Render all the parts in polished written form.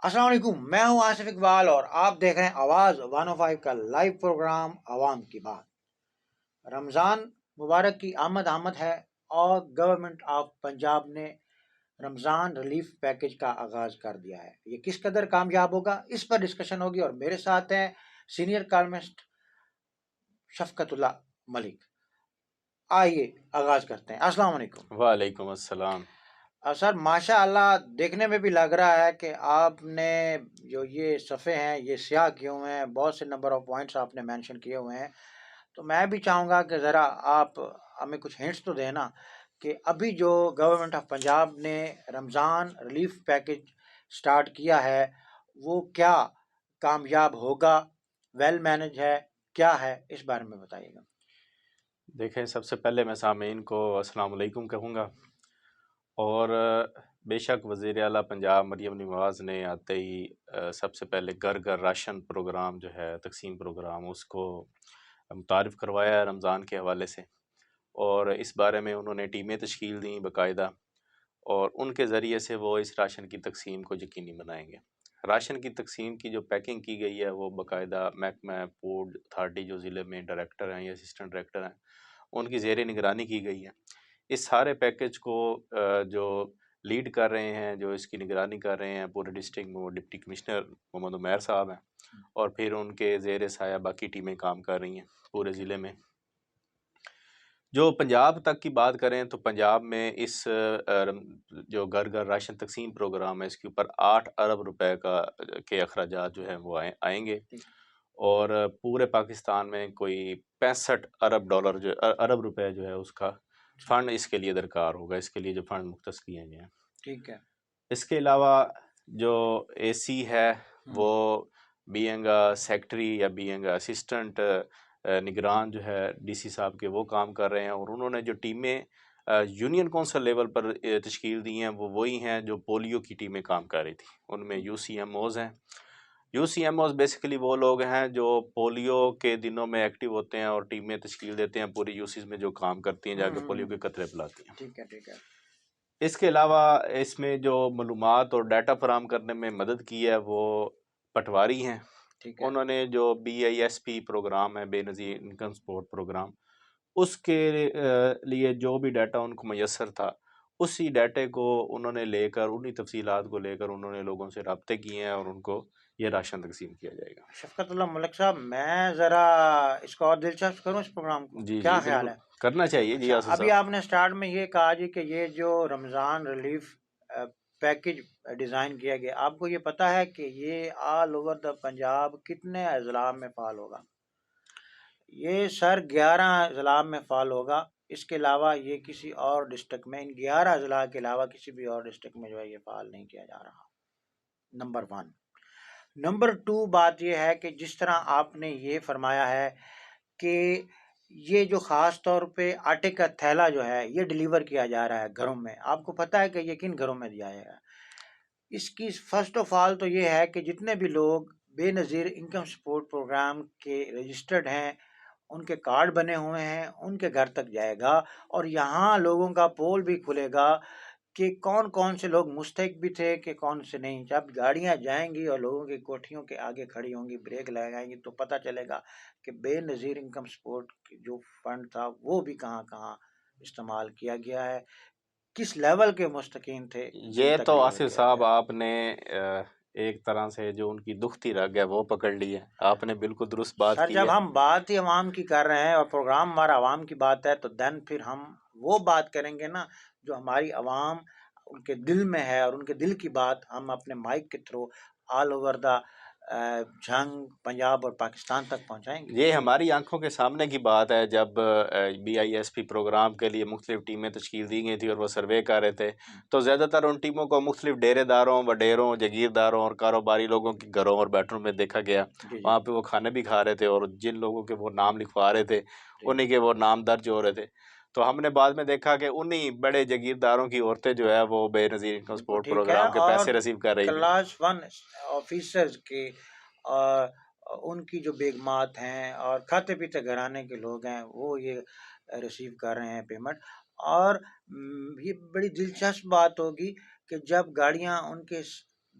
अस्सलाम वालेकुम, मैं हूं आसिफ इकबाल और आप देख रहे हैं आवाज़ 105 का लाइव प्रोग्राम आवाम की बात। रमज़ान मुबारक की आमद आमद है और गवर्नमेंट ऑफ पंजाब ने रमज़ान रिलीफ पैकेज का आगाज़ कर दिया है। ये किस कदर कामयाब होगा, इस पर डिस्कशन होगी और मेरे साथ हैं सीनियर कॉलमिस्ट शफकतुल्ला मलिक। आइए आगाज़ करते हैं। अस्सलाम वालेकुम। वालेकुम अस्सलाम। सर माशाअल्लाह देखने में भी लग रहा है कि आपने जो ये सफ़े हैं ये स्याह किए हुए हैं, बहुत से नंबर ऑफ पॉइंट्स आपने मेंशन किए हुए हैं। तो मैं भी चाहूँगा कि ज़रा आप हमें कुछ हिंट्स तो देना कि अभी जो गवर्नमेंट ऑफ पंजाब ने रमज़ान रिलीफ पैकेज स्टार्ट किया है वो क्या कामयाब होगा, वेल मैनेज है, क्या है, इस बारे में बताइएगा। देखें, सबसे पहले मैं सामीन को अस्सलाम वालेकुम कहूँगा और बेशक वज़ीर आला पंजाब मरियम नवाज़ ने आते ही सबसे पहले घर घर राशन प्रोग्राम जो है तकसीम प्रोग्राम उसको मुतारिफ़ करवाया है रमज़ान के हवाले से। और इस बारे में उन्होंने टीमें तश्कील दी बाकायदा और उनके ज़रिए से वो इस राशन की तकसीम को यकीनी बनाएंगे। राशन की तकसीम की जो पैकिंग की गई है वो बाकायदा महकमा फूड अथॉरिटी जो ज़िले में डायरेक्टर हैं या असिस्टेंट डायरेक्टर हैं उनकी ज़ेर निगरानी की गई है। इस सारे पैकेज को जो लीड कर रहे हैं, जो इसकी निगरानी कर रहे हैं पूरे डिस्ट्रिक्ट में, वो डिप्टी कमिश्नर मोहम्मद उमैर साहब हैं और फिर उनके ज़ेर साया बाकी टीमें काम कर रही हैं पूरे ज़िले में। जो पंजाब तक की बात करें तो पंजाब में इस जो घर घर राशन तकसीम प्रोग्राम है इसके ऊपर 8 अरब रुपए के अखराजात जो हैं वो आएंगे और पूरे पाकिस्तान में कोई 65 अरब डॉलर अरब रुपए जो है उसका फंड इसके लिए दरकार होगा, इसके लिए जो फंड मुख्तस किए गए हैं। ठीक है। इसके अलावा जो एसी है वो बीइंग सेक्रेटरी या बीइंग असिस्टेंट निगरान जो है डीसी साहब के वो काम कर रहे हैं और उन्होंने जो टीमें यूनियन कौंसिल लेवल पर तश्कील दी हैं वो वही हैं जो पोलियो की टीमें काम कर रही थी। उनमें यूसीएमओज़ हैं। यूसीएमओज़ बेसिकली वो लोग हैं जो पोलियो के दिनों में एक्टिव होते हैं और टीमें तश्कील देते हैं पूरी यूसीज में जो काम करती हैं, जाके पोलियो के कतरे पिलाती हैं। ठीक है, ठीक है। इसके अलावा इसमें जो मालूमात और डाटा फराहम करने में मदद की है वो पटवारी हैं। ठीक है। उन्होंने जो BISP प्रोग्राम है, बेनज़ीर इनकम सपोर्ट प्रोग्राम, उसके लिए जो भी डाटा उनको मैसर था उसी डाटे को उन्होंने लेकर, उन्हीं तफसीलात को लेकर उन्होंने लोगों से रब्ते किए हैं और उनको ये राशन तकसीम किया जाएगा। शफ़क़तुल्लाह मलिक साहब, मैं ज़रा इसको और दिलचस्प करूँ इस प्रोग्राम को, जी क्या जी ख़्याल बिल्कुल है? करना चाहिए जी अच्छा, आसिफ अभी साहब। आपने स्टार्ट में ये कहा जी कि ये जो रमज़ान रिलीफ पैकेज डिज़ाइन किया गया, आपको ये पता है कि ये ऑल ओवर द पंजाब कितने अज़ला में फ़ाल होगा? ये सर 11 अज़ला में फ़ाल होगा। इसके अलावा ये किसी और डिस्ट्रिक्ट में, इन 11 अज़ला के अलावा किसी भी और डिस्ट्रिक्ट में जो है ये फ़ाल नहीं किया जा रहा। नंबर 1। नंबर 2 बात ये है कि जिस तरह आपने ये फरमाया है कि ये जो ख़ास तौर पे आटे का थैला जो है ये डिलीवर किया जा रहा है घरों में, आपको पता है कि ये किन घरों में दिया जाएगा? इसकी फर्स्ट ऑफ ऑल तो ये है कि जितने भी लोग बेनज़ीर इनकम सपोर्ट प्रोग्राम के रजिस्टर्ड हैं, उनके कार्ड बने हुए हैं, उनके घर तक जाएगा और यहाँ लोगों का पोल भी खुलेगा कि कौन-कौन से लोग मुस्तहिक भी थे कि कौन से नहीं। जब गाड़ियाँ जाएँगी और लोगों की कोठियों के आगे खड़ी होंगी, ब्रेक लगाएँगी तो पता चलेगा कि बेनज़ीर इनकम सपोर्ट जो फंड था वो भी कहाँ-कहाँ इस्तेमाल किया गया है, किस लेवल के मुस्तकीन थे जिन ये तक तो डिलीवर आसिफ किया साहब गया। आपने एक तरह से जो उनकी दुखती रग है वो पकड़ ली है। आपने बिल्कुल दुरुस्त बात सर की जब है। हम बात ही अवाम की कर रहे हैं और प्रोग्राम हमारा अवाम की बात है तो देन फिर हम वो बात करेंगे ना जो हमारी अवाम उनके दिल में है और उनके दिल की बात हम अपने माइक के थ्रू ऑल ओवर द जंग पंजाब और पाकिस्तान तक पहुंचाएंगे। ये हमारी आंखों के सामने की बात है जब BISP प्रोग्राम के लिए मुख्तलिफ टीमें तश्कील दी गई थी और वो सर्वे कर रहे थे तो ज़्यादातर उन टीमों को मुख्तलिफ डेरेदारों, वडेरों, जागीरदारों और कारोबारी लोगों के घरों और बेडरूम में देखा गया। जी जी वहाँ पे वो खाने भी खा रहे थे और जिन लोगों के वो नाम लिखवा रहे थे जी। उन्हीं के वो नाम दर्ज हो रहे थे। तो हमने बाद में देखा कि उन्हीं बड़े जागीरदारों की औरतें जो है वो बेनज़ीर इनकम बिल्कुल सपोर्ट ठीक है। प्रोग्राम के और पैसे रिसीव कर रही थी। क्लास वन ऑफिसर्स के अ, उनकी जो बेगमात हैं और खाते पीते घराने के लोग हैं वो ये रिसीव कर रहे हैं पेमेंट। और ये बड़ी दिलचस्प बात होगी कि जब गाड़ियां उनके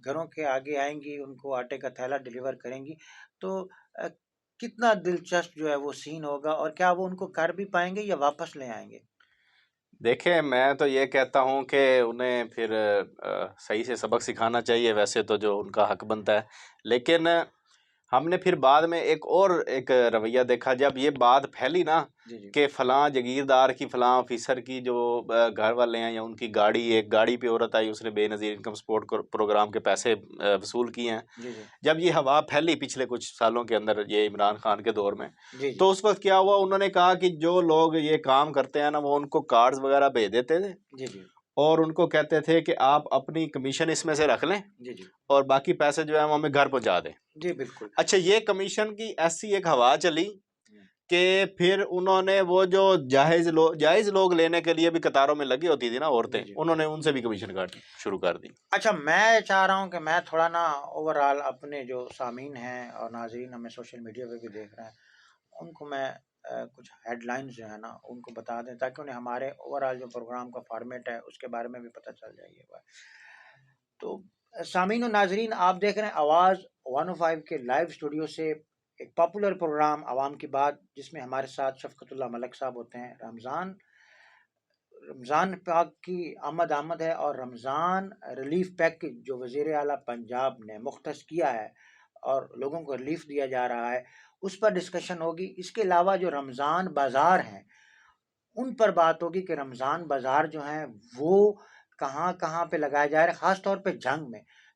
घरों के आगे आएंगी, उनको आटे का थैला डिलीवर करेंगी, तो कितना दिलचस्प जो है वो सीन होगा, और क्या वो उनको कर भी पाएंगे या वापस ले आएंगे? देखें, मैं तो ये कहता हूँ कि उन्हें फिर सही से सबक सिखाना चाहिए, वैसे तो जो उनका हक बनता है। लेकिन हमने फिर बाद में एक रवैया देखा, जब ये बात फैली ना जी जी कि फलां जागीरदार की, फलां ऑफिसर की जो घर वाले हैं या उनकी गाड़ी, एक गाड़ी पे औरत आई, उसने बेनज़ीर इनकम सपोर्ट प्रोग्राम के पैसे वसूल किए हैं। जी जी जब ये हवा फैली पिछले कुछ सालों के अंदर, ये इमरान खान के दौर में, जी जी तो उस वक्त क्या हुआ, उन्होंने कहा कि जो लोग ये काम करते हैं ना, वो उनको कार्ड्स वगैरह भेज देते थे जी जी और उनको कहते थे कि आप अपनी कमीशन इसमें से रख लें जी जी और बाकी पैसे जो है वो हमें घर पहुंचा दें। जी बिल्कुल। अच्छा, ये कमीशन की ऐसी एक हवा चली हम्म। कि फिर उन्होंने वो जो जायज लोग लेने के लिए भी कतारों में लगी होती थी ना जी औरतें, जी उन्होंने उनसे भी कमीशन काटनी शुरू कर दी। अच्छा, मैं चाह रहा हूँ कि मैं थोड़ा ना ओवरऑल अपने जो सामीन हैं और नाजरीन हमें सोशल मीडिया पे भी देख रहे हैं, उनको मैं कुछ हेडलाइंस जो है ना उनको बता दें, ताकि उन्हें हमारे ओवरऑल जो प्रोग्राम का फॉर्मेट है उसके बारे में भी पता चल जाइए। तो सामीन और नाजरीन, आप देख रहे हैं आवाज़ 105 के लाइव स्टूडियो से एक पॉपुलर प्रोग्राम आवाम की बात, जिसमें हमारे साथ शफकतुल्लाह मलिक साहब होते हैं। रमज़ान पाक की आमद है, और रमज़ान रिलीफ पैकेज जो वज़ीर आला पंजाब ने मुख्तस किया है और लोगों को रिलीफ दिया जा रहा है, उस पर डिस्कशन होगी। इसके अलावा जो रमज़ान बाज़ार हैं उन पर बात होगी कि रमज़ान बाज़ार जो हैं वो कहाँ कहाँ पे लगाए जा रहे हैं, ख़ास तौर पे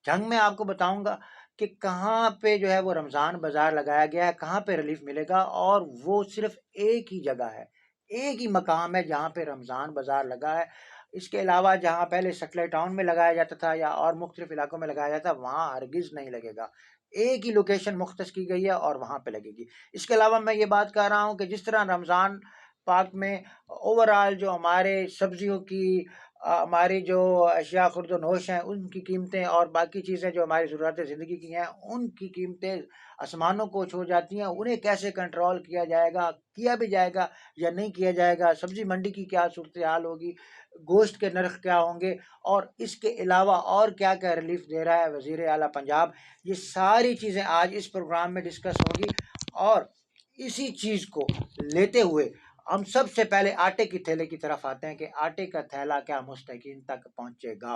जंग में आपको बताऊंगा कि कहाँ पे जो है वो रमज़ान बाज़ार लगाया गया है, कहाँ पे रिलीफ मिलेगा, और वो सिर्फ एक ही जगह है, एक ही मकाम है जहाँ पे रमज़ान बाज़ार लगा है। इसके अलावा जहाँ पहले सेटेलाइट टाउन में लगाया जाता था या और मुख्तलिफ इलाकों में लगाया जाता, वहाँ हरगिज़ नहीं लगेगा। एक ही लोकेशन मुख्तस की गई है और वहाँ पे लगेगी। इसके अलावा मैं ये बात कर रहा हूँ कि जिस तरह रमज़ान पाक में ओवरऑल जो हमारे सब्जियों की हमारी जो अशिया खुर्द-ओ-नोश हैं उनकी कीमतें और बाकी चीज़ें जो हमारी ज़रूरत ज़िंदगी की हैं उनकी कीमतें आसमानों को छू जाती हैं। उन्हें कैसे कंट्रोल किया जाएगा, किया भी जाएगा या नहीं किया जाएगा, सब्जी मंडी की क्या सूरत-ए-हाल होगी, गोश्त के नर्ख क्या होंगे, और इसके अलावा और क्या-क्या रिलीफ दे रहा है वज़ीर आला पंजाब, ये सारी चीज़ें आज इस प्रोग्राम में डिस्कस होंगी। और इसी चीज़ को लेते हुए हम सबसे पहले आटे की थैले की तरफ आते हैं कि आटे का थैला क्या मुस्तकीन तक पहुंचेगा?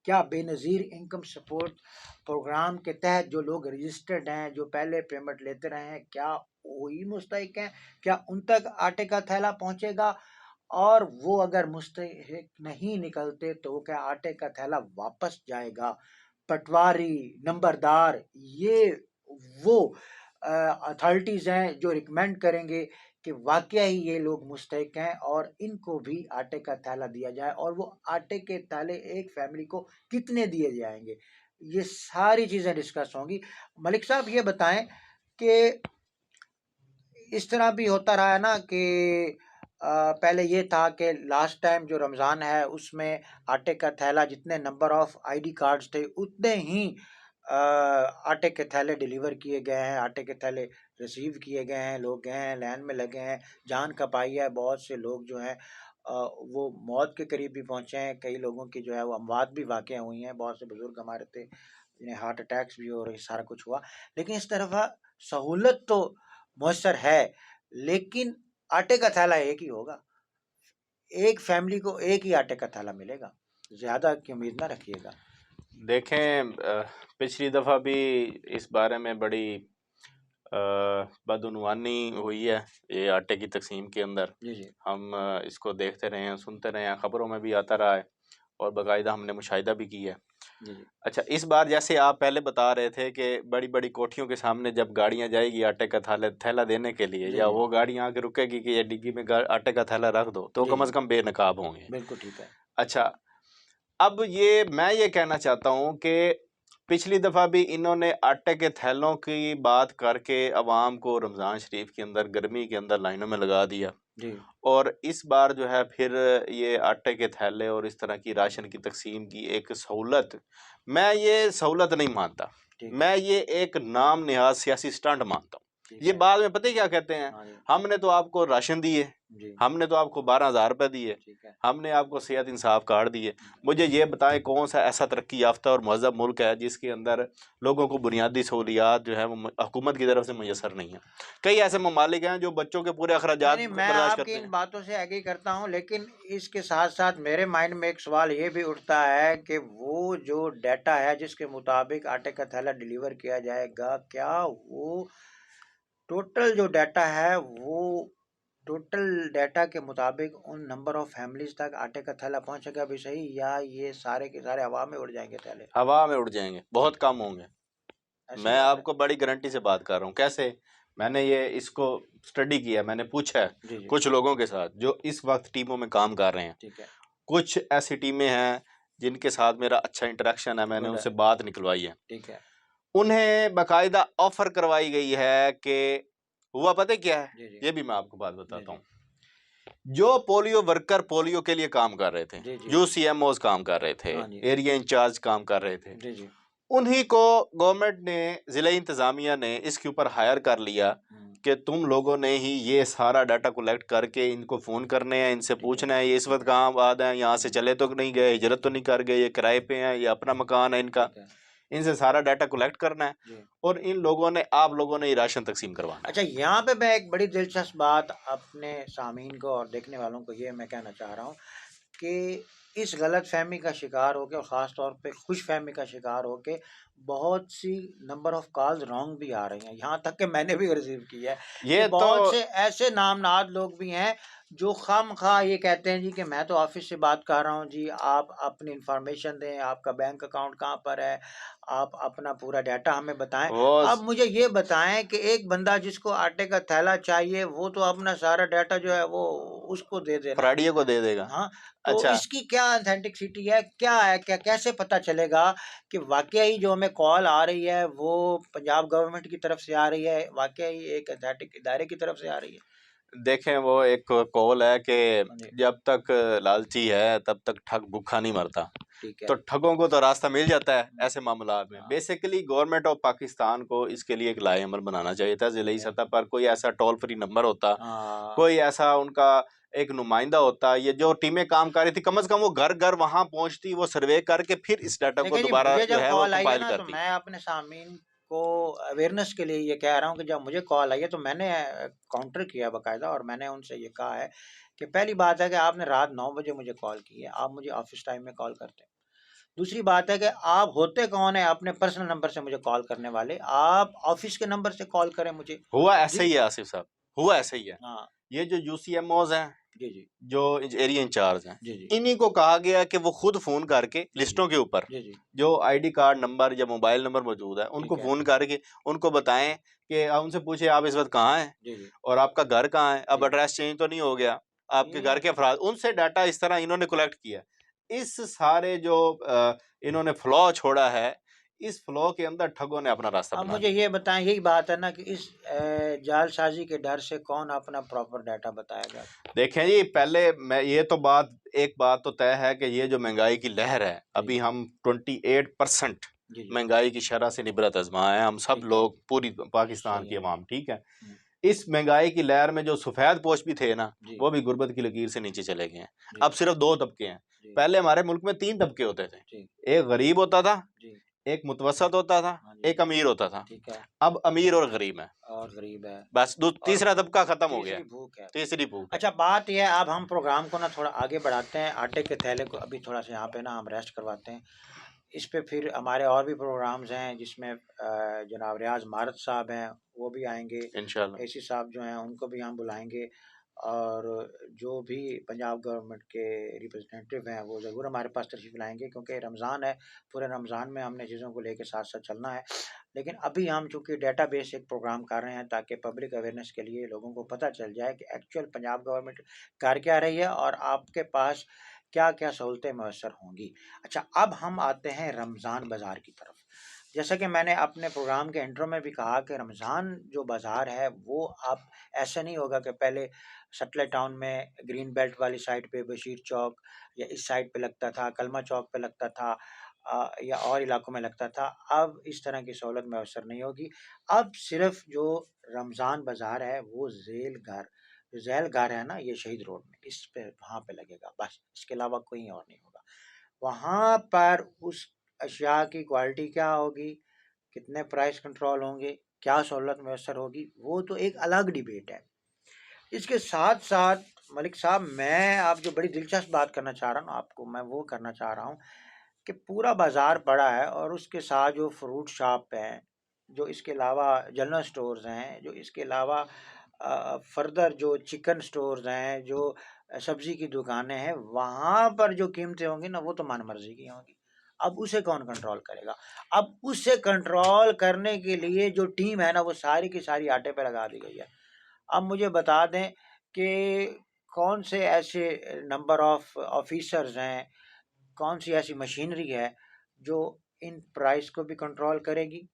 क्या बेनज़ीर इनकम सपोर्ट प्रोग्राम के तहत जो लोग रजिस्टर्ड हैं, जो पहले पेमेंट लेते रहे हैं, क्या वही मुस्तहिक हैं? क्या उन तक आटे का थैला पहुंचेगा? और वो अगर मुस्तहिक नहीं निकलते तो वो क्या आटे का थैला वापस जाएगा? पटवारी, नंबरदार, ये वो अथॉरिटीज़ हैं जो रिकमेंड करेंगे कि वाकया ही ये लोग मुस्तहिक हैं और इनको भी आटे का थैला दिया जाए, और वो आटे के थैले एक फैमिली को कितने दिए जाएंगे, ये सारी चीज़ें डिस्कस होंगी। मलिक साहब ये बताएं कि इस तरह भी होता रहा है ना कि पहले ये था कि लास्ट टाइम जो रमज़ान है उसमें आटे का थैला, जितने नंबर ऑफ आईडी कार्ड्स थे उतने ही आटे के थैले डिलीवर किए गए हैं, आटे के थैले रिसीव किए गए हैं, लोग गए हैं, लाइन में लगे हैं, जान खपाई है। बहुत से लोग जो हैं वो मौत के करीब भी पहुंचे हैं, कई लोगों की जो है वो अमवात भी वाक़या हुई हैं, बहुत से बुजुर्ग हमारे थे जिन्हें हार्ट अटैक्स भी हो रहे, सारा कुछ हुआ। लेकिन इस तरफ सहूलत तो मयसर है, लेकिन आटे का थैला एक ही होगा, एक फैमिली को एक ही आटे का थैला मिलेगा, ज़्यादा की उम्मीद ना रखिएगा। देखें, पिछली दफ़ा भी इस बारे में बड़ी बदउनवानी हुई है ये आटे की तकसीम के अंदर। जी जी हम इसको देखते रहे हैं, सुनते रहे हैं, ख़बरों में भी आता रहा है और बाकायदा हमने मुशाहिदा भी की है। जी जी अच्छा, इस बार जैसे आप पहले बता रहे थे कि बड़ी बड़ी कोठियों के सामने जब गाड़ियां जाएगी आटे का थैला देने के लिए, जी या जी वो गाड़ियां आके रुकेगी कि ये डिग्गी में आटे का थैला रख दो, तो जी कम जी से कम बेनकाब होंगे। बिल्कुल ठीक है। अच्छा, अब मैं ये कहना चाहता हूँ कि पिछली दफ़ा भी इन्होंने आटे के थैलों की बात करके अवाम को रमज़ान शरीफ के अंदर गर्मी के अंदर लाइनों में लगा दिया, जी और इस बार जो है फिर ये आटे के थैले और इस तरह की राशन की तकसीम की एक सहूलत, मैं ये सहूलत नहीं मानता, ठीक है। मैं ये एक नाम नेहाज सियासी स्टंट मानता हूँ। ठीक ये है। बाद में पता है क्या कहते हैं, हाँ जी हमने तो आपको राशन दिए, जी। हमने तो आपको 12,000 रुपये दिए, ठीक है। हमने आपको सेहत इंसाफ कार्ड दिए। मुझे ये बताएं कौन सा ऐसा तरक्की याफ्ता और महज़ब मुल्क है जिसके अंदर लोगों को बुनियादी सहूलियात जो है वो हुकूमत की तरफ से मैसर नहीं है। कई ऐसे ममालिक हैं जो बच्चों के पूरे नहीं, अखराजात नहीं, मैं बर्दाश्त आपकी करते इन हैं। बातों से एग्री करता हूँ, लेकिन इसके साथ-साथ मेरे माइंड में एक सवाल ये भी उठता है कि वो जो डाटा है जिसके मुताबिक आटे का थैला डिलीवर किया जाएगा, क्या वो टोटल जो डाटा है वो टोटल डाटा के मुताबिक उन नंबर ऑफ फैमिलीज तक आटे का थैला पहुंचेगा भी सही, या ये सारे के सारे हवा में उड़ जाएंगे थैले? हवा में उड़ जाएंगे, बहुत कम होंगे। ऐसी मैं बात है? आपको बड़ी गारंटी से बात कर रहा हूँ। कैसे? मैंने ये इसको स्टडी किया, मैंने पूछा है जी, जी। कुछ लोगों के साथ जो इस वक्त टीमों में काम कर रहे हैं। ठीक है। कुछ ऐसी टीमें हैं जिनके साथ मेरा अच्छा इंटरेक्शन है, मैंने गुड है। उनसे बात निकलवाई है। ठीक है। उन्हें बाकायदा ऑफर करवाई गई है कि हुआ पता है क्या है, जी, जी। ये भी मैं आपको बात जी, बताता जी। हूँ। जो पोलियो वर्कर पोलियो के लिए काम कर रहे थे, जी, जी। जो सीएमओज काम कर रहे थे, हाँ जी। एरिया इंचार्ज काम कर रहे थे, जी, जी। उन्हीं को गवर्नमेंट ने, जिला इंतजामिया ने इसके ऊपर हायर कर लिया हुँ। कि तुम लोगों ने ही ये सारा डाटा कलेक्ट करके इनको फ़ोन करने हैं, इनसे ठीक है। पूछना है ये इस वक्त कहाँ आबाद हैं, यहाँ से चले तो नहीं गए, हिजरत तो नहीं कर गए, ये किराए पे हैं, ये अपना मकान है इनका। ठीक है। इनसे सारा डाटा कलेक्ट करना है जी। और इन लोगों ने, आप लोगों ने ये राशन तकसीम करवाना है। अच्छा, यहाँ पे मैं एक बड़ी दिलचस्प बात अपने सामीन को और देखने वालों को ये मैं कहना चाह रहा हूँ कि इस गलतफ़हमी का शिकार होके और ख़ास तौर पे खुशफ़हमी का शिकार होके बहुत सी नंबर ऑफ़ कॉल्स रॉन्ग भी आ रही हैं। यहाँ तक कि मैंने भी रिसीव की है कि ये तो बहुत से ऐसे नामनाद लोग भी हैं जो खामख़ा ये कहते हैं जी कि मैं तो ऑफ़िस से बात कर रहा हूँ जी, आप अपनी इन्फॉर्मेशन दें, आपका बैंक अकाउंट कहाँ पर है, आप अपना पूरा डाटा हमें बताएँ। वो आप मुझे ये बताएँ कि एक बंदा जिसको आटे का थैला चाहिए, वो तो अपना सारा डाटा जो है वो उसको दे दे ना। फ्राडियो को दे देगा। हाँ, तो अच्छा, इसकी क्या ऑथेंटिसिटी है? क्या है? क्या कैसे पता चलेगा कि वाक़ई ही जो हमें कॉल आ रही है, वो पंजाब गवर्नमेंट की तरफ से आ रही है, वाक़ई एक ऑथेंटिक इदारे की तरफ से आ रही है? देखें वो एक कॉल है कि हाँ जी। जब तक लालची है तब तक ठग भूखा नहीं मरता। ठीक है। तो ठगों को तो रास्ता मिल जाता है हुँ। ऐसे मामलात में। हाँ। बेसिकली गवर्नमेंट ऑफ पाकिस्तान को इसके लिए एक लाएअमल बनाना चाहिए था। ठीक ज़िले है। सतह पर कोई ऐसा टोल फ्री नंबर होता, हाँ। कोई ऐसा उनका एक नुमाइंदा होता, ये जो टीमें काम कर रही थी कम से कम वो घर-घर वहाँ पहुँचती, वो सर्वे करके फिर इस डाटा को देखिए जी, दोबारा मुझे जो जब है वो कॉल आई है कंपाइल ना, तो करती। मैं अपने सामीन को अवेयरनेस के लिए ये कह रहा हूँ कि जब मुझे कॉल आई है, तो मैंने काउंटर किया बाकायदा और मैंने उनसे ये कहा है कि पहली बात है कि आपने रात 9 बजे मुझे कॉल की है, आप मुझे ऑफ़िस टाइम में कॉल करते हैं। दूसरी बात है कि आप होते कौन हैं अपने पर्सनल नंबर से मुझे कॉल करने वाले? आप ऑफ़िस के नंबर से कॉल करें मुझे। हुआ ऐसे जी। ही है आसिफ साहब, हुआ ऐसे ही है। हाँ। ये जो यूसीएमओज़ हैं, जी, जी। जो एरिया इंचार्ज हैं, जी, जी। इन्हीं को कहा गया कि वो खुद फ़ोन करके जी, जी। लिस्टों के ऊपर जी, जी। जो आईडी कार्ड नंबर या मोबाइल नंबर मौजूद है, उनको ठीक है। फ़ोन करके उनको बताएँ कि उनसे पूछें आप इस वक़्त कहाँ हैं जी, जी। और आपका घर कहाँ है? अब जी। एड्रेस चेंज तो नहीं हो गया? आपके घर ये के अफ़राद, उनसे डाटा इस तरह इन्होंने कलेक्ट किया। इस सारे जो इन्होंने फ्लॉ छोड़ा है, इस फ्लॉ के अंदर ठगों ने अपना रास्ता अब बना मुझे लिया। ये बताएँ, यही बात है ना कि इस जालसाज़ी के डर से कौन अपना प्रॉपर डाटा बताएगा? देखें जी, पहले मैं ये तो बात, एक बात तो तय है कि ये जो महंगाई की लहर है, जी, अभी जी। हम 28% जी, जी। महंगाई की शरह से निबरत आज़मा हैं, हम सब ठीक है। लोग, पूरी पाकिस्तान सही की है। अवाम, ठीक है? हुँ। इस महंगाई की लहर में जो सफ़ेद पोश भी थे ना, जी, वो भी गुर्बत की लकीर से नीचे चले गए हैं। जी, अब सिर्फ़ 2 तबके हैं। जी, पहले हमारे मुल्क में 3 तबके होते थे। जी, एक गरीब होता था, जी। एक मुतवस्सत होता था, हाँ जी। एक अमीर होता था। ठीक है। अब अमीर और गरीब हैं। और गरीब है बस दू और तीसरा तबका खत्म हो गया तीसरी है। भूख है। तीसरी भूख है। अच्छा, बात ये है, अब हम प्रोग्राम को ना थोड़ा आगे बढ़ाते हैं, आटे के थैले को अभी थोड़ा-सा यहाँ पे ना हम रेस्ट करवाते हैं। इस पे फिर हमारे और भी प्रोग्राम्स हैं जिसमें जनाब रियाज़ मारत साहब हैं, वो भी आएँगे। इंशाल्लाह। एसी साहब जो हैं उनको भी हम बुलाएँगे और जो भी पंजाब गवर्नमेंट के रिप्रेजेंटेटिव हैं वो ज़रूर हमारे पास तशरीफ़ लाएँगे, क्योंकि रमज़ान है, पूरे रमज़ान में हमने चीज़ों को लेके साथ-साथ चलना है। लेकिन अभी हम चूँकि डेटाबेस एक प्रोग्राम कर रहे हैं ताकि पब्लिक अवेयरनेस के लिए लोगों को पता चल जाए कि एक्चुअल पंजाब गवर्नमेंट कर क्या रही है और आपके पास क्या-क्या सहूलतें मैसर होंगी। अच्छा, अब हम आते हैं रमज़ान बाज़ार की तरफ। जैसा कि मैंने अपने प्रोग्राम के इंट्रो में भी कहा कि रमज़ान जो बाज़ार है वो अब ऐसा नहीं होगा कि पहले सैटेलाइट टाउन में ग्रीन बेल्ट वाली साइड पे बशीर चौक या इस साइड पे लगता था, कलमा चौक पे लगता था या और इलाकों में लगता था। अब इस तरह की सहूलत मैसर नहीं होगी। अब सिर्फ़ जो रमज़ान बाज़ार है वो ज़ेल घर जो झैल घर है ना, ये शहीद रोड में, इस पे वहाँ पे लगेगा बस, इसके अलावा कोई और नहीं होगा। वहाँ पर उस अशिया की क्वालिटी क्या होगी, कितने प्राइस कंट्रोल होंगे, क्या सहूलत मैसर होगी, वो तो एक अलग डिबेट है। इसके साथ साथ मलिक साहब, मैं आप जो बड़ी दिलचस्प बात करना चाह रहा हूँ आपको, मैं वो करना चाह रहा हूँ कि पूरा बाजार पड़ा है और उसके साथ जो फ्रूट शॉप हैं, जो इसके अलावा जनरल स्टोर्स हैं, जो इसके अलावा फर्दर जो चिकन स्टोर्स हैं, जो सब्जी की दुकानें हैं, वहाँ पर जो कीमतें होंगी ना, वो तो मन मर्जी की होंगी। अब उसे कौन कंट्रोल करेगा? अब उसे कंट्रोल करने के लिए जो टीम है ना, वो सारी की सारी आटे पे लगा दी गई है। अब मुझे बता दें कि कौन से ऐसे नंबर ऑफ ऑफिसर्स हैं, कौन सी ऐसी मशीनरी है जो इन प्राइस को भी कंट्रोल करेगी।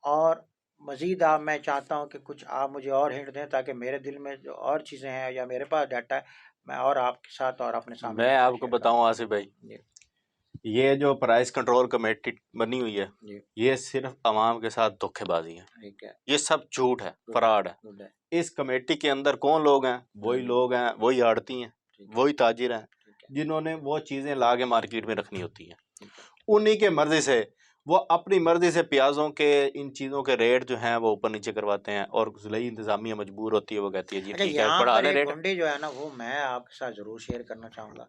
और मज़ीद आप, मैं चाहता हूँ कि कुछ आप मुझे और हिंट दें ताकि मेरे दिल में जो और चीज़ें हैं या मेरे पास डाटा है, मैं और आपके साथ और अपने सामने मैं आपको शेयर बताऊं करूँ। आसिफ भाई, जी ये जो प्राइस कंट्रोल कमेटी बनी हुई है, जी, ये सिर्फ अवाम के साथ धोखेबाजी है। ठीक है, ये सब झूठ है, गुड है, फ्रॉड है। गुड है, इस कमेटी के अंदर कौन लोग हैं? हाँ वही जी, लोग हैं, वही आड़ती हैं, ठीक है, वही ताजिर हैं, ठीक है, जिन्होंने वो चीज़ें ला के मार्केट में रखनी होती हैं। ठीक है, उन्हीं के मर्जी से वो अपनी मर्जी से प्याज़ों के, इन चीज़ों के रेट जो हैं वो ऊपर नीचे करवाते हैं, और ज़िले इंतज़ामिया मजबूर होती है, वो कहती है जी अच्छा, ठीक है यहाँ बढ़ा पर लें एक रेट। घंटे जो है ना, वो मैं आपके साथ ज़रूर शेयर करना चाहूँगा।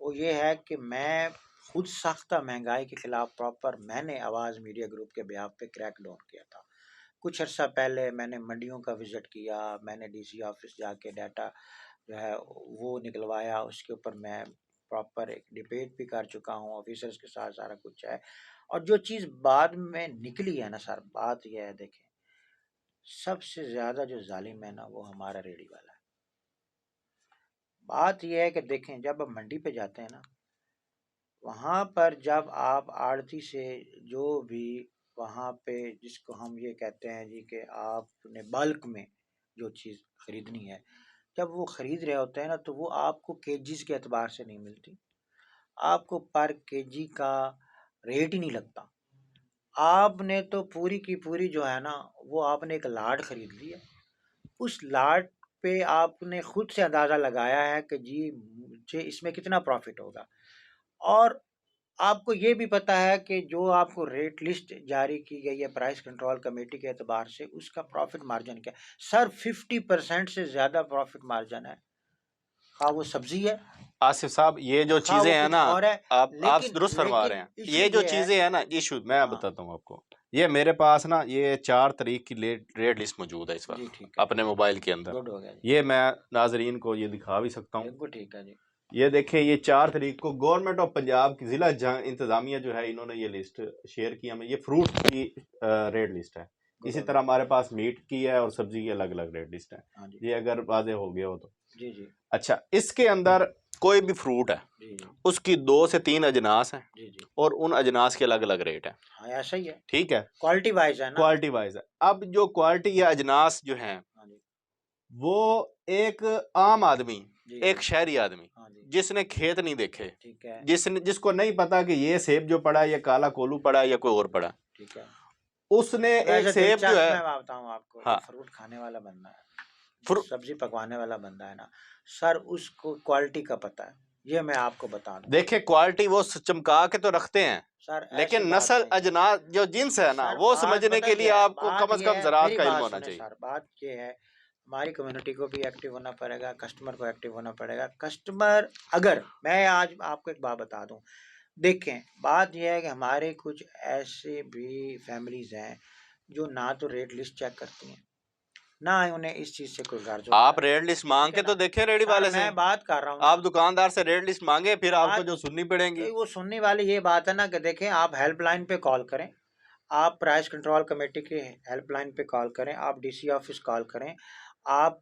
वो ये है कि मैं खुद साख्ता महंगाई के खिलाफ प्रॉपर मैंने आवाज़ मीडिया ग्रुप के बिहाफ पे क्रैक डाउन किया था। कुछ अर्सा पहले मैंने मंडियों का विज़िट किया, मैंने डीसी ऑफिस जाके डाटा जो है वो निकलवाया, उसके ऊपर मैं प्रॉपर एक डिबेट भी कर चुका हूँ, ऑफिसर्स के साथ सारा कुछ है। और जो चीज़ बाद में निकली है ना सर, बात ये है, देखें, सबसे ज़्यादा जो ज़ालिम है ना, वो हमारा रेडी वाला है। बात ये है कि देखें, जब आप मंडी पे जाते हैं ना, वहाँ पर जब आप आड़ती से जो भी वहाँ पे, जिसको हम ये कहते हैं जी कि आपने बल्क में जो चीज़ खरीदनी है, जब वो खरीद रहे होते हैं ना, तो वो आपको केजीज के एतबार से नहीं मिलती, आपको पर केजी का रेट ही नहीं लगता। आपने तो पूरी की पूरी जो है ना, वो आपने एक लाट खरीद ली है। उस लाट पे आपने खुद से अंदाज़ा लगाया है कि जी मुझे इसमें कितना प्रॉफिट होगा। और आपको ये भी पता है कि जो आपको रेट लिस्ट जारी की गई है प्राइस कंट्रोल कमेटी के एतबार से, उसका प्रॉफिट मार्जिन क्या है सर? 50% से ज़्यादा प्रॉफिट मार्जिन है। खा वो सब्जी है, आसिफ साहब, ये जो खा चीज़ें वो हैं कुछ ना, और है। आप लेकिन दुरुस्त फरमा रहे लेकिन हैं। इशू ये जो ये है। चीज़ें हैं ना, इशू मैं हाँ बताता हूँ आपको। ये मेरे पास ना, ये 4 तारीख की रेट लिस्ट मौजूद है इस जी, वक्त ठीक है, अपने मोबाइल के अंदर। गुड हो गया जी, ये मैं नाजरीन को ये दिखा भी सकता हूँ। बिल्कुल ठीक है जी, ये देखें, ये 4 तारीख को गवर्नमेंट ऑफ पंजाब की जिला इंतजामिया जो है, इन्होंने ये लिस्ट शेयर की हमें। ये फ्रूट की रेट लिस्ट है। गुड इसी हो तरह गया, हमारे पास मीट की है और सब्जी की अलग अलग रेट लिस्ट है। हाँ जी, ये अगर वाजे हो गया हो तो। जी जी, अच्छा, इसके अंदर कोई भी फ्रूट है, जी जी, उसकी 2 से 3 अजनास हैं, जी जी, और उन अजनास के अलग अलग रेट हैं। हाँ ऐसा ही है, ठीक है, क्वालिटी वाइज है ना। क्वालिटी वाइज है। अब जो क्वालिटी या अजनास जो हैं, हाँ जी, वो एक आम आदमी, जी एक जी, शहरी आदमी हाँ जी, जिसने खेत नहीं देखे, ठीक है, जिसको नहीं पता कि ये सेब जो पड़ा है, ये काला कोलू पड़ा है या कोई और पड़ा है, ठीक है। उसने एक वैसे सेब जो दिलचस्प है। मैं बताऊँ आपको, जो हाँ, फ्रूट खाने वाला बंदा है, जो फ्रू सब्जी पकवाने वाला बंदा है ना सर, उसको क्वालिटी का पता है, ये मैं आपको बता दूं। देखिए, क्वालिटी वो चमका के तो रखते हैं, सर ऐसी लेकिन बात नस्ल नहीं है अजनास जो जिन्स है ना, सर, वो बात समझने पता के लिए क्या है, आपको बात कम से ये कम है, ज़राअत मेरी का इल्म बात होना सुने चाहिए। सर, बात ये है, हमारी कम्युनिटी को भी एक्टिव होना पड़ेगा, कस्टमर को एक्टिव होना पड़ेगा। कस्टमर, अगर मैं आज आपको एक बात बता दूं, देखें, बात यह है कि हमारे कुछ ऐसे भी फैमिलीज हैं जो ना तो रेट लिस्ट चेक करती हैं, ना ही उन्हें इस चीज़ से कोई गर्ज होता आप है। रेट लिस्ट मांग ठीक है के ना तो देखें रेडी सर, वाले से। मैं बात कर रहा हूँ आप ना, दुकानदार से रेट लिस्ट मांगे, फिर आपको बात जो सुननी पड़ेंगी। वो सुनने वाली ये बात है ना कि देखें, आप हेल्पलाइन पे कॉल करें, आप प्राइस कंट्रोल कमेटी के हेल्पलाइन पे कॉल करें, आप डीसी ऑफिस कॉल करें, आप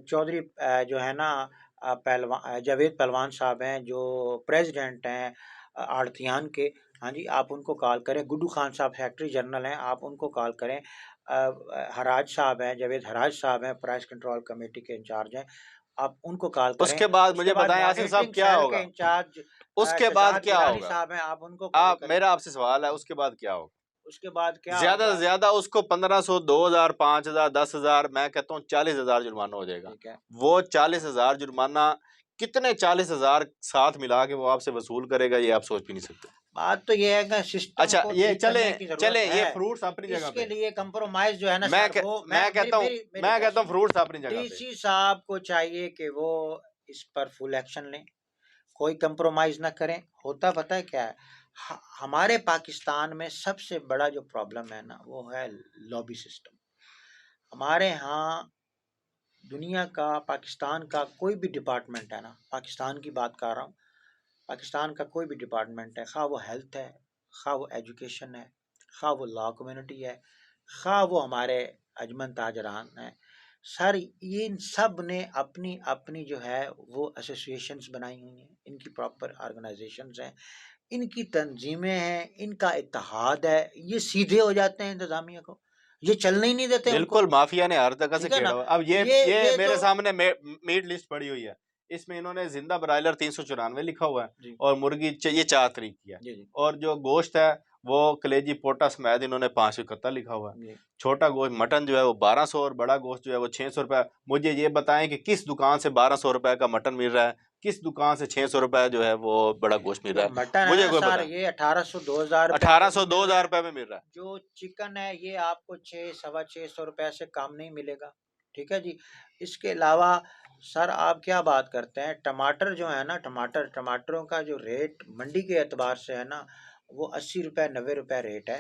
चौधरी जो है ना, पहलवान जावेद पहलवान साहब हैं जो प्रेसिडेंट हैं आड़तियान के, हाँ जी, आप उनको कॉल करें। गुड्डू खान साहब सेक्रेटरी जनरल हैं, आप उनको कॉल करें। हराज साहब हैं, जावेद हराज साहब हैं, प्राइस कंट्रोल कमेटी के इंचार्ज हैं, आप उनको कॉल करें। उसके बाद उसके मुझे बाद बताएं आसिफ साहब, मॉनिटरिंग क्या सेल के होगा? इंचार्ज उसके बाद शहजाद क्या गिलानी होगा? साहब हैं, आप उनको कॉल आप, करें। मेरा आपसे सवाल है, उसके बाद क्या होगा? उसके बाद क्या ज्यादा होगा? से ज्यादा उसको 1500, 2000, 5000, 10,000, मैं कहता हूँ 40,000 जुर्माना हो जाएगा। ठीक है। वो 40,000 जुर्माना कितने 40,000 साथ मिला के वो आपसे वसूल करेगा, ये आप सोच भी नहीं सकते। बात तो ये है कि सिस्टम अच्छा को ये ठीक चले करने की जरूरत चले ये है। फ्रूट्स अपनी जगह इसके पे, लिए कंप्रोमाइज जो है ना मैं सर, वो मैं कहता हूँ मेरी मैं बात कहता हूँ सुनो। फ्रूट्स अपनी जगह पे। डीसी साहब को चाहिए कि वो इस पर फुल एक्शन लें, कोई कंप्रोमाइज ना करें। होता पता है क्या है, हमारे पाकिस्तान में सबसे बड़ा जो प्रॉब्लम है ना, वो है लॉबी सिस्टम। हमारे यहाँ दुनिया का, पाकिस्तान का कोई भी डिपार्टमेंट है ना, पाकिस्तान की बात कर रहा हूँ, पाकिस्तान का कोई भी डिपार्टमेंट है, खा वो हेल्थ है, खा वो एजुकेशन है, खा वो लॉ कम्युनिटी है, खा वो हमारे अजमन ताजरान है, सर इन सब ने अपनी अपनी जो है वो एसोसिएशंस बनाई हुई हैं, इनकी प्रॉपर ऑर्गेनाइजेशंस हैं, इनकी तंजीमें हैं, इनका इत्तेहाद है, ये सीधे हो जाते हैं इंतजामिया को, ये चलने ही नहीं देते उनको। बिल्कुल माफिया ने हर जगह से ठीक है खेड़ा ना? हुआ। अब ये ये मेरे तो सामने मीट लिस्ट पड़ी हुई है, इसमें इन्होंने जिंदा ब्रायलर 394 लिखा हुआ है, जी और मुर्गी ये 4 तरीक की है, जी जी और जो गोश्त है वो कलेजी पोटा समेत इन्होंने 571 लिखा हुआ है। जी। छोटा गोश्त मटन जो है वो 1200, और बड़ा गोश्त जो है वो 600 रुपए। मुझे ये बताएं कि किस दुकान से 1200 रुपए का मटन मिल रहा है, किस दुकान से 600 रुपए जो है वो बड़ा गोश्त मिल जो रहा है, मटन है मुझे ना कोई सर, बताएं। ये 1800-2000 रुपए में भी 1800, मिल रहा 2000 है। रुपए में मिल रहा है। जो चिकन है ये आपको 600-625 रुपए से कम नहीं मिलेगा। ठीक है जी। इसके अलावा सर आप क्या बात करते हैं, टमाटर जो है ना, टमाटरों का जो रेट मंडी के एतबार से है ना, वो 80 रुपए 90 रुपए रेट है।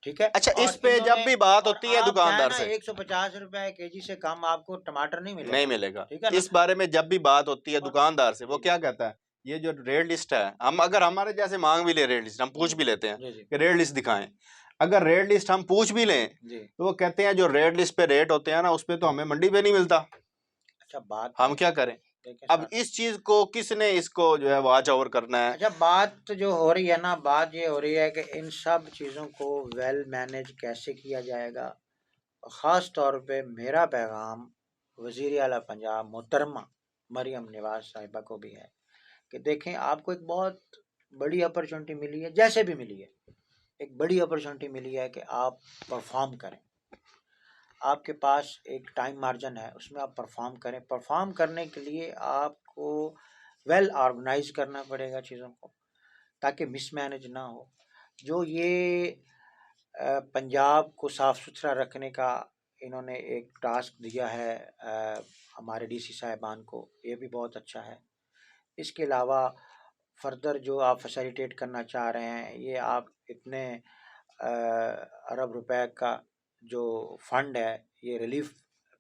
ठीक है। अच्छा इस और पे जब इन्होंने, भी बात और होती है आप जाए दुकानदार ना से, 150 रुपए केजी से कम आपको टमाटर नहीं नहीं मिलेगा। मिलेगा। ठीक है ना? इस बारे में जब भी बात होती है और दुकानदार से, वो जी क्या कहता है, ये जो रेट लिस्ट है, हम अगर हमारे जैसे मांग भी ले रेट लिस्ट, हम जी पूछ भी लेते हैं जी जी कि रेट लिस्ट दिखाएं, अगर रेट लिस्ट हम पूछ भी लें जी। तो वो कहते हैं जो रेट लिस्ट पे रेट होते हैं ना, उस पे तो हमें मंडी पे नहीं मिलता, अच्छा बात हम है, क्या करें। देखिए अब सर, इस चीज को किसने इसको जो है वॉच ओवर करना है। अच्छा बात जो हो रही है ना, बात ये हो रही है कि इन सब चीज़ों को वेल मैनेज कैसे किया जाएगा। ख़ास तौर पे मेरा पैगाम वज़ीर आला पंजाब मोहतरमा मरियम नवाज साहिबा को भी है कि देखें, आपको एक बहुत बड़ी अपॉर्चुनिटी मिली है, जैसे भी मिली है, एक बड़ी अपॉर्चुनिटी मिली है कि आप परफॉर्म करें। आपके पास एक टाइम मार्जिन है, उसमें आप परफॉर्म करें। परफॉर्म करने के लिए आपको वेल ऑर्गेनाइज करना पड़ेगा चीज़ों को, ताकि मिसमैनेज ना हो। जो ये पंजाब को साफ़ सुथरा रखने का इन्होंने एक टास्क दिया है हमारे डीसी साहिबान को, ये भी बहुत अच्छा है। इसके अलावा फर्दर जो आप फैसिलिटेट करना चाह रहे हैं, ये आप इतने अरब रुपए का जो फंड है, ये रिलीफ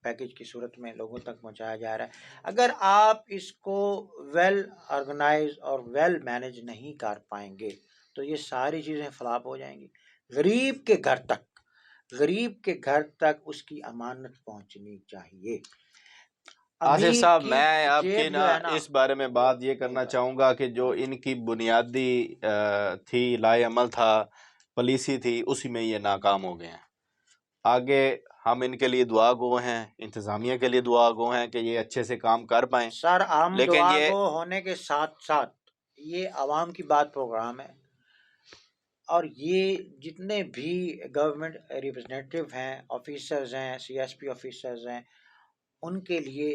पैकेज की सूरत में लोगों तक पहुंचाया जा रहा है। अगर आप इसको वेल ऑर्गेनाइज और वेल मैनेज नहीं कर पाएंगे तो ये सारी चीज़ें फ्लॉप हो जाएंगी। गरीब के घर तक, गरीब के घर तक उसकी अमानत पहुंचनी चाहिए। आसिफ अमीर साहब, की मैं आपके जेब ना जो है ना, इस बारे में वो बात ये नहीं करना कर चाहूँगा कि जो इनकी बुनियादी थी लाए अमल था, पॉलिसी थी, उसी में ये नाकाम हो गए हैं। आगे हम इनके लिए दुआ गो हैं, इंतज़ामिया के लिए दुआ गो हैं कि ये अच्छे से काम कर पाएँ। सर। हम लेकिन दुआ ये गो होने के साथ साथ ये आवाम की बात प्रोग्राम है, और ये जितने भी गवर्नमेंट रिप्रेजेंटेटिव हैं, ऑफिसर्स हैं, सीएसपी ऑफिसर्स हैं, उनके लिए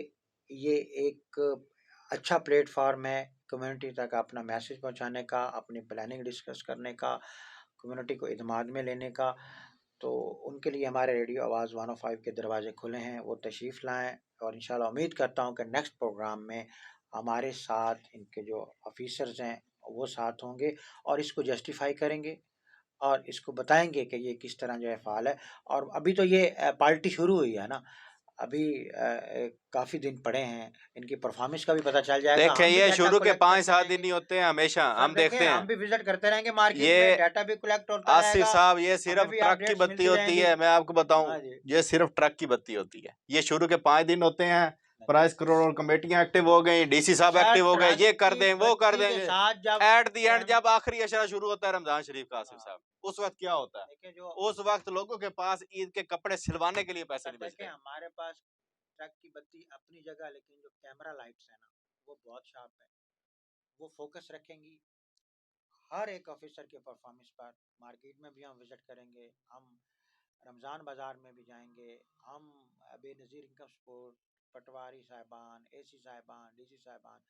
ये एक अच्छा प्लेटफॉर्म है कम्युनिटी तक अपना मैसेज पहुंचाने का, अपनी प्लानिंग डिस्कस करने का, कम्युनिटी को इत्मीनान में लेने का। तो उनके लिए हमारे रेडियो आवाज़ 105 के दरवाजे खुले हैं, वो तशरीफ़ लाएं। और इंशाल्लाह उम्मीद करता हूं कि नेक्स्ट प्रोग्राम में हमारे साथ इनके जो ऑफिसर्स हैं वो साथ होंगे और इसको जस्टिफाई करेंगे और इसको बताएंगे कि ये किस तरह जो है फ़ाल है। और अभी तो ये पार्टी शुरू हुई है ना, अभी काफ़ी दिन पड़े हैं, इनकी परफॉर्मेंस का भी पता चल जाएगा। देखें, हम भी ये डाटा शुरू के कलेक्ट करते 5-7 दिन रहेंगे ही होते हैं, हमेशा सर। हम देखें, देखते हम हैं। भी विजिट करते रहेंगे मार्केट में, ये डाटा भी कलेक्ट होता आसिफ रहेगा, साहब, ये हमें सिर्फ भी ट्रक की अपडेट्स बत्ती मिलती होती रहेंगी। है, मैं आपको बताऊं, हाँ जी। ये सिर्फ ट्रक की बत्ती होती है। ये शुरू के 5 दिन होते हैं, प्राइस करोड़ और कमेटियां एक्टिव हो गई, डीसी साहब सर एक्टिव हो गए, ट्रक ये कर की दें वो कर बत्ती के देंगे। साथ जब एट द एंड कैम, जब आखिरी अशरा शुरू होता है रमजान शरीफ का, आसिफ हाँ, साहब, उस वक्त क्या होता है? देखिए जो, उस वक्त लोगों के पास ईद के कपड़े सिलवाने के लिए पैसे सर नहीं देखें बचते। हमारे पास ट्रक की बत्ती अपनी जगह, लेकिन जो कैमरा लाइट्स है ना, वो बहुत शार्प है, वो फोकस रखेंगी, हर एक ऑफिसर के परफॉर्मेंस पर। मार्केट में भी हम विजिट करेंगे, हम रमज़ान बाज़ार में भी जाएंगे, हम बेनज़ीर इनकम सपोर्ट, पटवारी साहिबान, एसी साहिबान, डीसी साहिबान,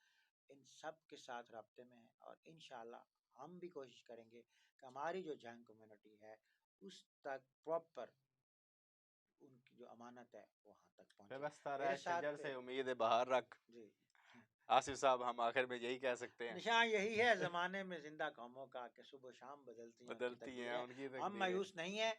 इन सब के साथ राब्ते में हैं। और इंशाल्लाह हम भी कोशिश करेंगे कि हमारी जो जैन कम्युनिटी है उस तक प्रॉपर उनकी जो अमानत है वहाँ तक पहुँचे। व्यवस्था मेरे रहे शजर साथ से उम्मीद बाहर रख। जी आसिफ साहब, हम आखिर में यही कह सकते हैं, निशान यही है ज़माने में जिंदा कौमों का कि सुबह शाम बदलती हैं उनकी बदलती हैं तकदीरें। उनकी हम तकदीरें। मायूस नहीं है।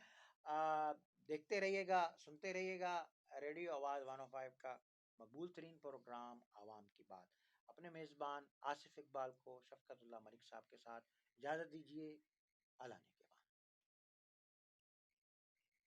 देखते रहिएगा, सुनते रहिएगा रेडियो आवाज़ 105 का मकबूल तरीन प्रोग्राम आवाम की बात। अपने मेज़बान आसिफ इकबाल को शफकतुल्लाह मलिक साहब के साथ इजाज़त दीजिए। अल्लाह ने